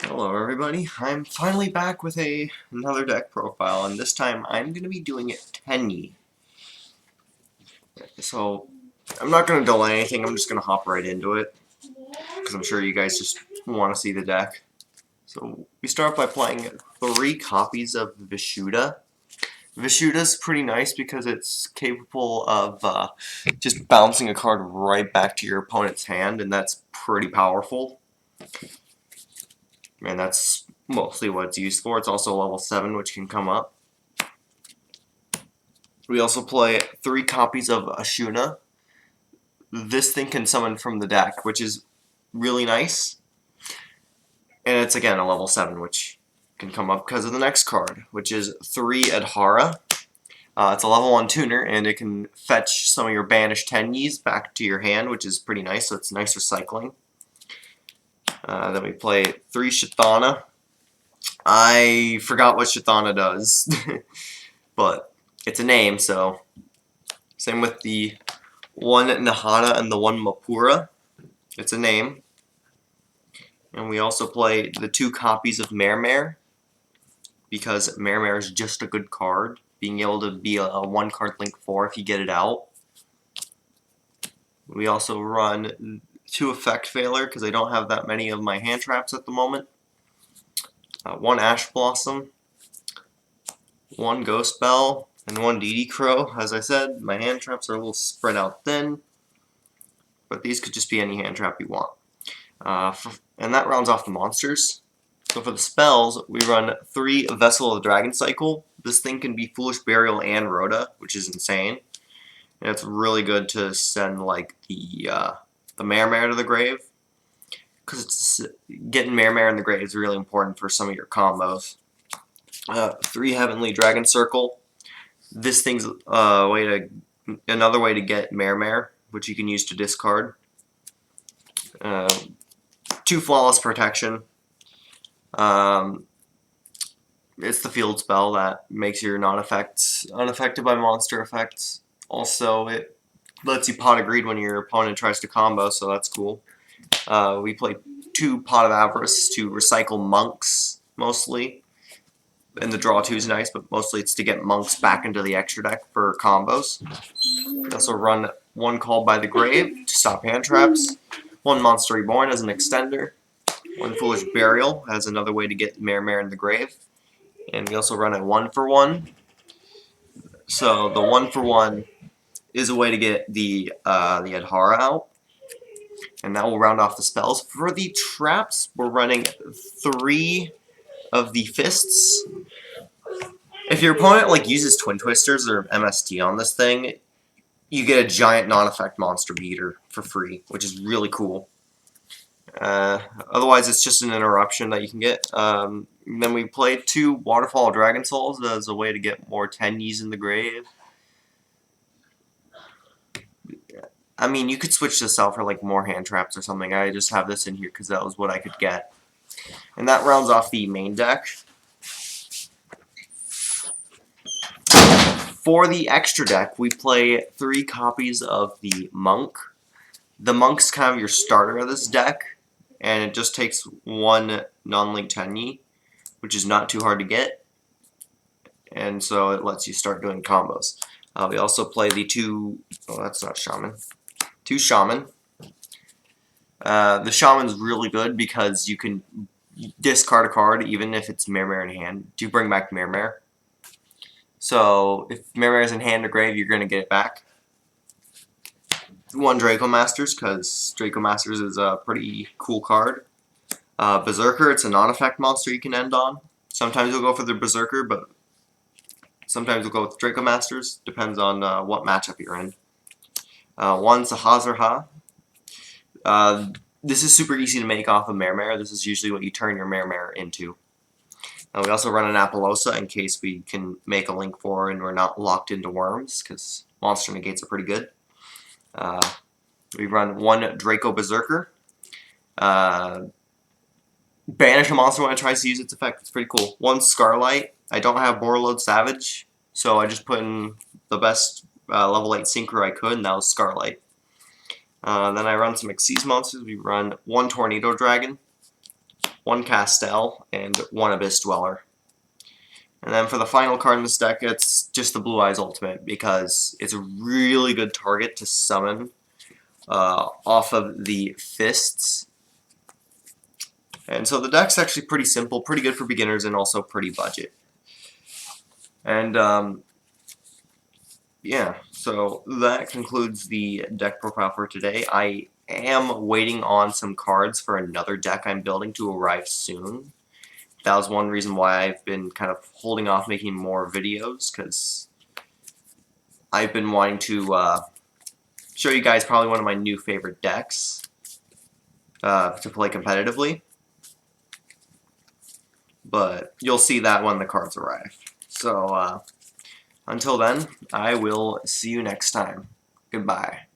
Hello everybody, I'm finally back with another deck profile, and this time I'm going to be doing it Tenyi. So, I'm not going to delay anything, I'm just going to hop right into it, because I'm sure you guys just want to see the deck. So, we start by playing 3 copies of Vishuddha. Vishuddha's pretty nice because it's capable of just bouncing a card right back to your opponent's hand, and that's pretty powerful. And that's mostly what it's used for. It's also level 7, which can come up. We also play 3 copies of Ashuna. This thing can summon from the deck, which is really nice. And it's again a level 7, which can come up because of the next card, which is 3 Adhara. It's a level 1 tuner, and it can fetch some of your banished Tenyis back to your hand, which is pretty nice, so it's nice recycling. Then we play 3 Shatana. I forgot what Shatana does, but it's a name, so same with the 1 Nahada and the 1 Mapura. It's a name. And we also play the 2 copies of Mermare, because Mermare is just a good card, being able to be a 1-card link 4 if you get it out. We also run 2 Effect Failure, because I don't have that many of my hand traps at the moment. 1 Ash Blossom, 1 Ghost Bell, and 1 DD Crow. As I said, my hand traps are a little spread out thin, but these could just be any hand trap you want. And that rounds off the monsters. So for the spells, we run 3 Vessel of the Dragon Cycle. This thing can be Foolish Burial and Rhoda, which is insane. And it's really good to send like the Mermare to the grave, because getting Mermare in the grave is really important for some of your combos. 3 Heavenly Dragon Circle. This thing's another way to get Mermare, which you can use to discard. 2 Flawless Protection. It's the field spell that makes your unaffected by monster effects. Also, it lets you Pot of Greed when your opponent tries to combo, so that's cool. We play 2 Pot of Avarice to recycle monks, mostly. And the draw 2 is nice, but mostly it's to get monks back into the extra deck for combos. We also run 1 Called by the Grave to stop hand traps. 1 Monster Reborn as an extender. 1 Foolish Burial as another way to get Mermare in the grave. And we also run a 1-for-1. So the 1-for-1 is a way to get the Adhara out. And that will round off the spells. For the traps, we're running 3 of the Fists. If your opponent uses Twin Twisters or MST on this thing, you get a giant non-effect monster beater for free, which is really cool. Otherwise, it's just an interruption that you can get. Then we played 2 Waterfall Dragon Souls as a way to get more Tenyis in the grave. I mean, you could switch this out for more hand traps or something. I just have this in here because that was what I could get. And that rounds off the main deck. For the extra deck, we play 3 copies of the Monk. The Monk's kind of your starter of this deck, and it just takes 1 non-link Tenyi, which is not too hard to get, and so it lets you start doing combos. We also play the 2, oh that's not Shaman, 2 Shaman. The Shaman's really good because you can discard a card even if it's Mermare in hand to bring back Mermare. So if Mermare is in hand or grave, you're going to get it back. 1 Draco Masters, because Draco Masters is a pretty cool card. Berserker, it's a non-effect monster you can end on. Sometimes you'll go for the Berserker, but sometimes you'll go with Draco Masters. Depends on what matchup you're in. 1 Sahasrara. This is super easy to make off of Mermare. This is usually what you turn your Mermare into. We also run an Apollosa in case we can make a link 4 and we're not locked into worms, because monster negates are pretty good. We run 1 Draco Berserker. Banish a monster when it tries to use its effect. It's pretty cool. 1 Scarlight. I don't have Borreload Savage, so I just put in the best level 8 Synchro I could, and that was Scarlight. Then I run some Xyz monsters. We run 1 Tornado Dragon, 1 Castel, and 1 Abyss Dweller. And then for the final card in this deck, it's just the Blue Eyes Ultimate, because it's a really good target to summon off of the Fists. And so the deck's actually pretty simple, pretty good for beginners, and also pretty budget. And yeah, so that concludes the deck profile for today. I am waiting on some cards for another deck I'm building to arrive soon. That was one reason why I've been kind of holding off making more videos, because I've been wanting to show you guys probably one of my new favorite decks to play competitively. But you'll see that when the cards arrive. So until then, I will see you next time. Goodbye.